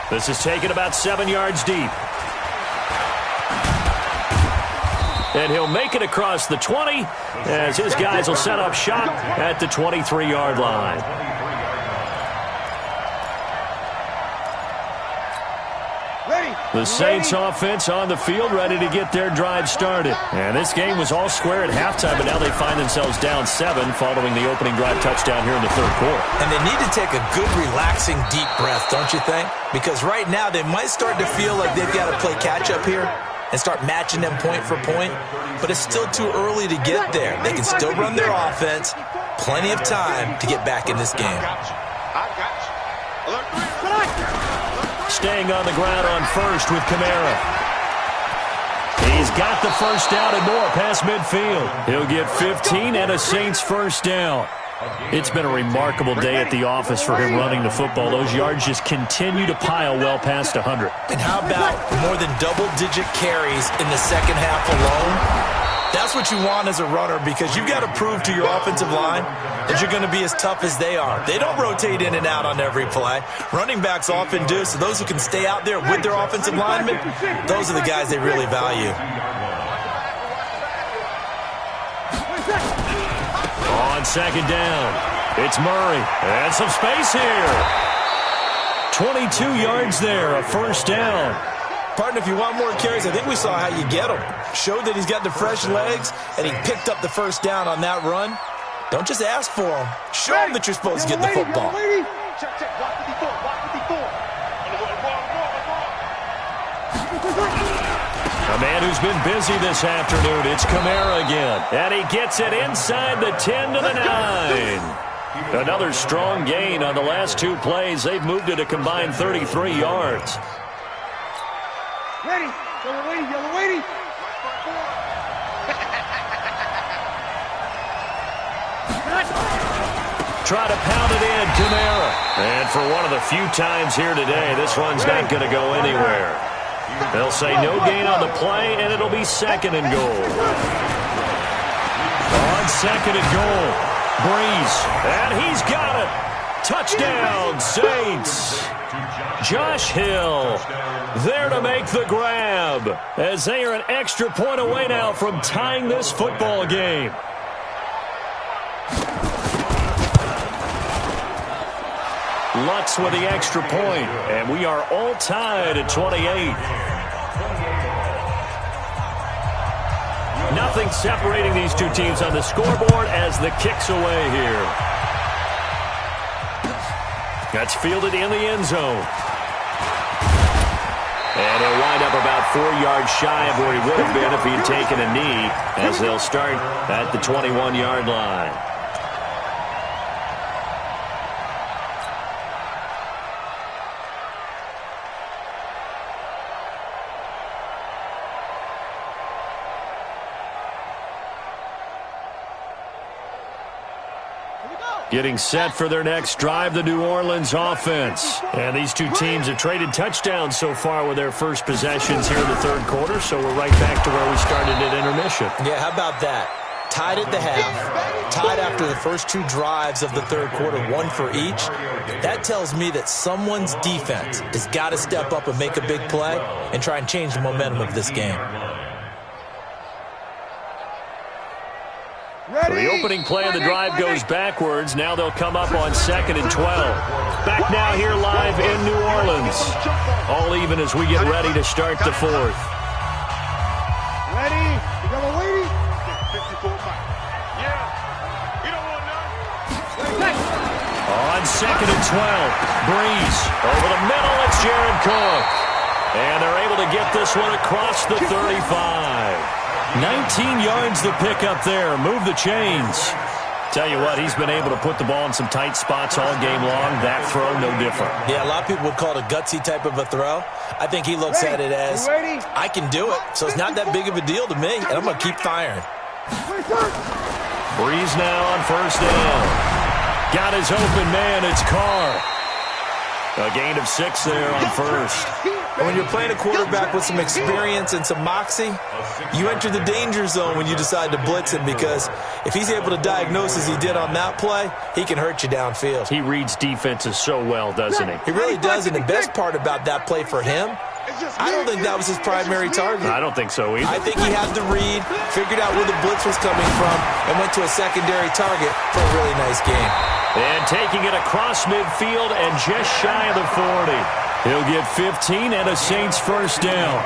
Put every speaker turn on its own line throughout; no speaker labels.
This is taken about 7 yards deep. And he'll make it across the 20 as his guys will set up shop at the 23-yard line. The Saints offense on the field, ready to get their drive started. And this game was all square at halftime, but now they find themselves down 7 following the opening drive touchdown here in the third quarter.
And they need to take a good, relaxing, deep breath, don't you think? Because right now they might start to feel like they've got to play catch-up here and start matching them point for point. But it's still too early to get there. They can still run their offense. Plenty of time to get back in this game.
Staying on the ground on first with Kamara. He's got the first down and more past midfield. He'll get 15 and a Saints first down. It's been a remarkable day at the office for him running the football. Those yards just continue to pile well past 100.
And how about more than double-digit carries in the second half alone? That's what you want as a runner, because you've got to prove to your offensive line that you're going to be as tough as they are. They don't rotate in and out on every play. Running backs often do, so those who can stay out there with their offensive linemen, those are the guys they really value.
On second down, it's Murray. And some space here. 22 yards there, a first down.
Partner, if you want more carries, I think we saw how you get them. Showed that he's got the fresh legs, and he picked up the first down on that run. Don't just ask for them. Show them that you're supposed to get the football.
A man who's been busy this afternoon, it's Kamara again. And he gets it inside the 10 to the 9. Another strong gain on the last 2 plays. They've moved it a combined 33 yards.
Ready, yellow lady.
Try to pound it in, Kamara. And for one of the few times here today, this one's not going to go anywhere. They'll say no gain on the play, and it'll be second and goal. On second and goal, Breeze. And he's got it. Touchdown, Saints. Josh Hill there to make the grab as they are an extra point away now from tying this football game. Lutz with the extra point, and we are all tied at 28. Nothing separating these two teams on the scoreboard as the kick's away here. That's fielded in the end zone. And he'll wind up about 4 yards shy of where he would have been if he had taken a knee, as they'll start at the 21-yard line. Getting set for their next drive, the New Orleans offense. And these two teams have traded touchdowns so far with their first possessions here in the third quarter, so we're right back to where we started at intermission.
Yeah, how about that? Tied at the half, tied after the first 2 drives of the third quarter, 1 for each. That tells me that someone's defense has got to step up and make a big play and try and change the momentum of this game.
So the opening play of the drive goes backwards. Now they'll come up on second and 12. Back now here live in New Orleans. All even as we get ready to start the fourth.
Ready, yellow lady.
On second and 12, Breeze over the middle. It's Jared Cook. And they're able to get this one across the 35. 19 yards to pick up there. Move the chains. Tell you what, he's been able to put the ball in some tight spots all game long. That throw, no different.
Yeah, a lot of people would call it a gutsy type of a throw. I think he looks at it as, I can do it, so it's not that big of a deal to me, and I'm going to keep firing.
Breeze now on first down. Got his open man. It's Carr. A gain of 6 there on first.
When you're playing a quarterback with some experience and some moxie, you enter the danger zone when you decide to blitz him, because if he's able to diagnose as he did on that play, he can hurt you downfield.
He reads defenses so well, doesn't he?
He really does, and the best part about that play for him, I don't think that was his primary target.
I don't think so either.
I think he had the read, figured out where the blitz was coming from, and went to a secondary target for a really nice game.
And taking it across midfield and just shy of the 40. He'll get 15 and a Saints first down.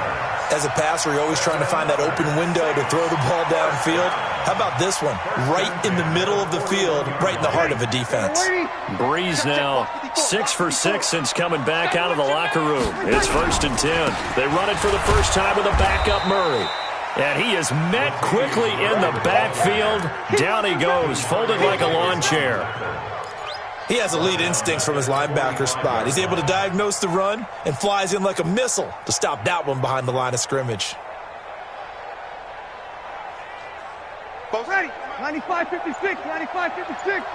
As a passer, you're always trying to find that open window to throw the ball downfield. How about this one? Right in the middle of the field, right in the heart of a defense.
Breeze now 6 for 6 since coming back out of the locker room. It's 1st and 10. They run it for the first time with a backup Murray. And he is met quickly in the backfield. Down he goes, folded like a lawn chair.
He has elite instincts from his linebacker spot. He's able to diagnose the run and flies in like a missile to stop that one behind the line of scrimmage.
Both ready. 95-56, 95-56. Here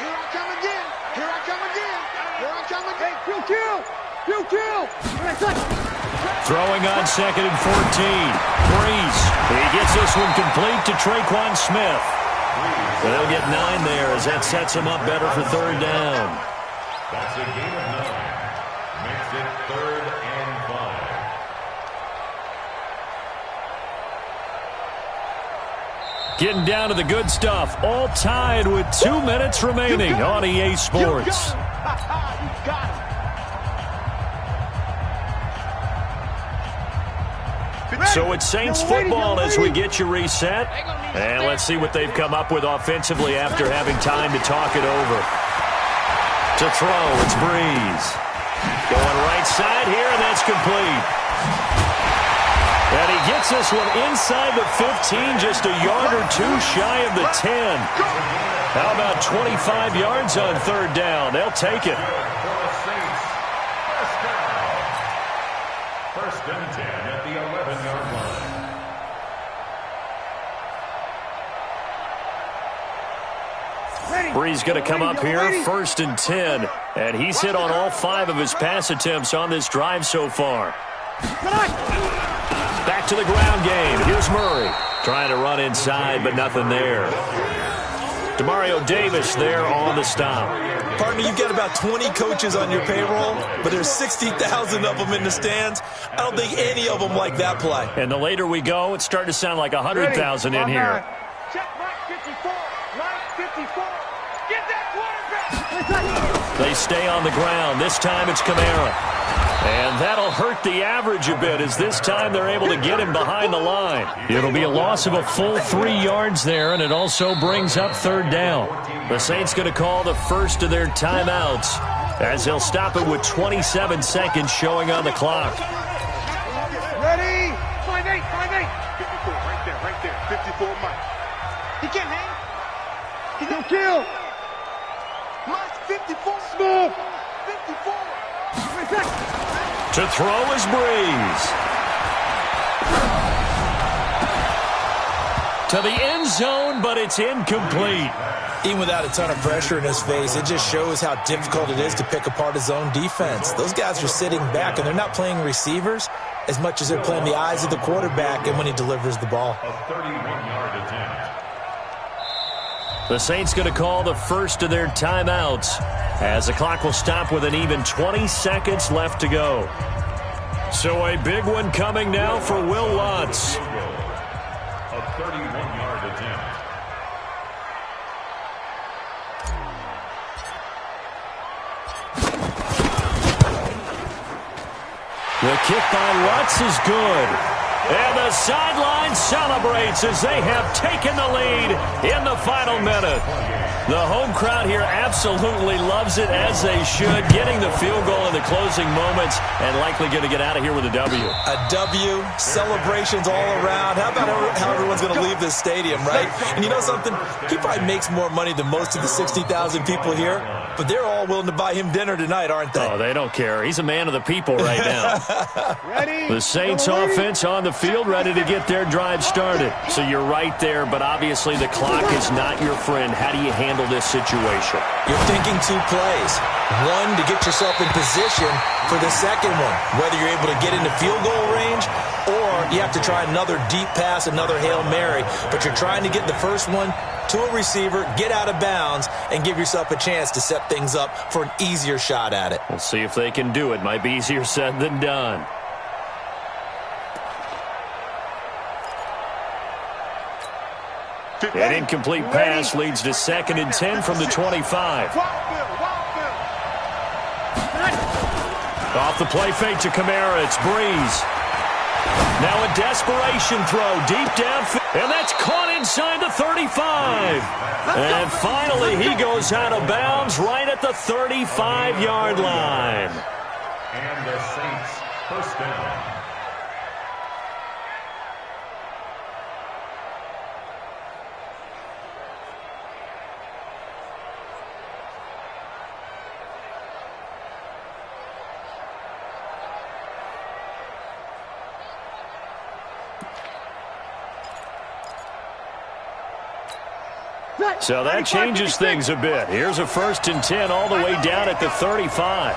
I come again. Here I come again. Here I come again. Hey, kill.
Throwing on 2nd and 14. Breeze. He gets this one complete to Traquan Smith. They'll get 9 there as that sets him up better for 3rd down.
That's a gain of 9. Makes it 3rd and 5.
Getting down to the good stuff. All tied with 2 minutes remaining on EA Sports.
You got him.
So it's Saints football as we get you reset. And let's see what they've come up with offensively after having time to talk it over. To throw, it's Breeze. Going right side here, and that's complete. And he gets this one inside the 15, just a yard or 2 shy of the 10. How about 25 yards on 3rd down? They'll take it.
First and 10 at the 11-yard line.
Breeze going to come up here, 1st and 10. And he's hit on all 5 of his pass attempts on this drive so far. Back to the ground game. Here's Murray. Trying to run inside, but nothing there. Demario Davis there on the stop.
Partner, you've got about 20 coaches on your payroll, but there's 60,000 of them in the stands. I don't think any of them like that play.
And the later we go, it's starting to sound like 100,000 in here.
Check right 54. Right 54. Get that quarterback.
They stay on the ground. This time it's Kamara. And that'll hurt the average a bit as this time they're able to get him behind the line. It'll be a loss of a full 3 yards there, and it also brings up 3rd down. The Saints going to call the first of their timeouts as they'll stop it with 27 seconds showing on the clock.
Ready? 5-8, 5-8. 54, right there. 54, Mike. He can't hang. He's going to kill. Mike's 54. Smooth. 54.
To throw is Breeze. To the end zone, but it's incomplete.
Even without a ton of pressure in his face, it just shows how difficult it is to pick apart his own defense. Those guys are sitting back, and they're not playing receivers as much as they're playing the eyes of the quarterback and when he delivers the ball.
A 31-yard attempt.
The Saints going to call the first of their timeouts as the clock will stop with an even 20 seconds left to go. So a big one coming now for Will Lutz.
A 31-yard attempt.
The kick by Lutz is good. And the sideline celebrates as they have taken the lead in the final minute. The home crowd here absolutely loves it, as they should, getting the field goal in the closing moments and likely going to get out of here with a W.
A W, celebrations all around. How about how everyone's going to leave this stadium, right? And you know something? He probably makes more money than most of the 60,000 people here. but they're all willing to buy him dinner tonight, aren't they?
Oh, they don't care. He's a man of the people right now.
Ready?
The Saints offense on the field, ready to get their drive started. So you're right there, but obviously the clock is not your friend. How do you handle this situation?
You're thinking 2 plays. One, to get yourself in position for the second one, whether you're able to get into field goal range or you have to try another deep pass, another Hail Mary. But you're trying to get the first one to a receiver, get out of bounds, and give yourself a chance to set things up for an easier shot at it.
We'll see if they can do it. Might be easier said than done. An incomplete pass leads to 2nd and 10 from the 25. Off the play fake to Kamara, it's Breeze. Now a desperation throw deep downfield, and that's caught inside the 35. And finally he goes out of bounds right at the 35-yard line.
And the Saints first down.
So that changes things a bit. Here's a 1st and 10 all the way down at the 35.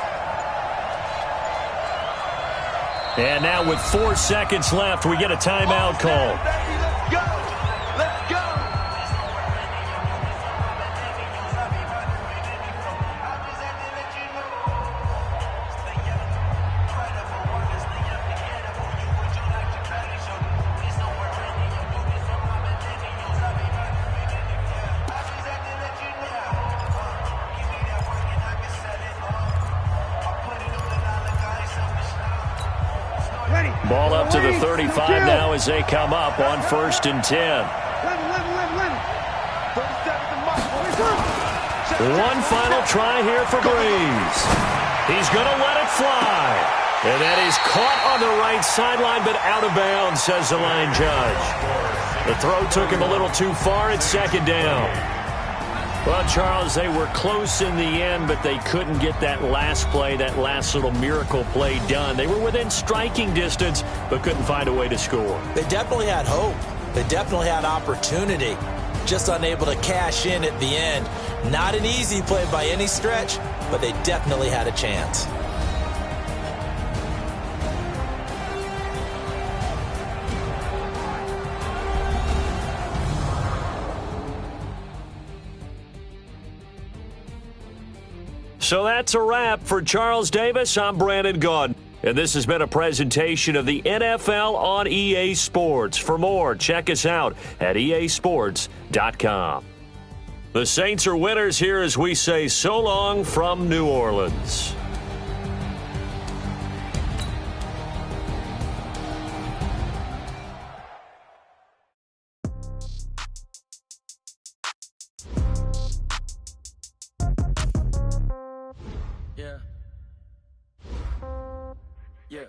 And now with 4 seconds left, we get a timeout call.
Let's go. Let's go.
Ball up to the 35 now as they come up on 1st and 10. One final try here for Breeze. He's going to let it fly. And that is caught on the right sideline, but out of bounds, says the line judge. The throw took him a little too far. It's 2nd down. Well, Charles, they were close in the end, but they couldn't get that last play, that last little miracle play done. They were within striking distance, but couldn't find a way to score.
They definitely had hope. They definitely had opportunity. Just unable to cash in at the end. Not an easy play by any stretch, but they definitely had a chance.
So that's a wrap for Charles Davis. I'm Brandon Gaudin. And this has been a presentation of the NFL on EA Sports. For more, check us out at easports.com. The Saints are winners here as we say so long from New Orleans.
Yeah.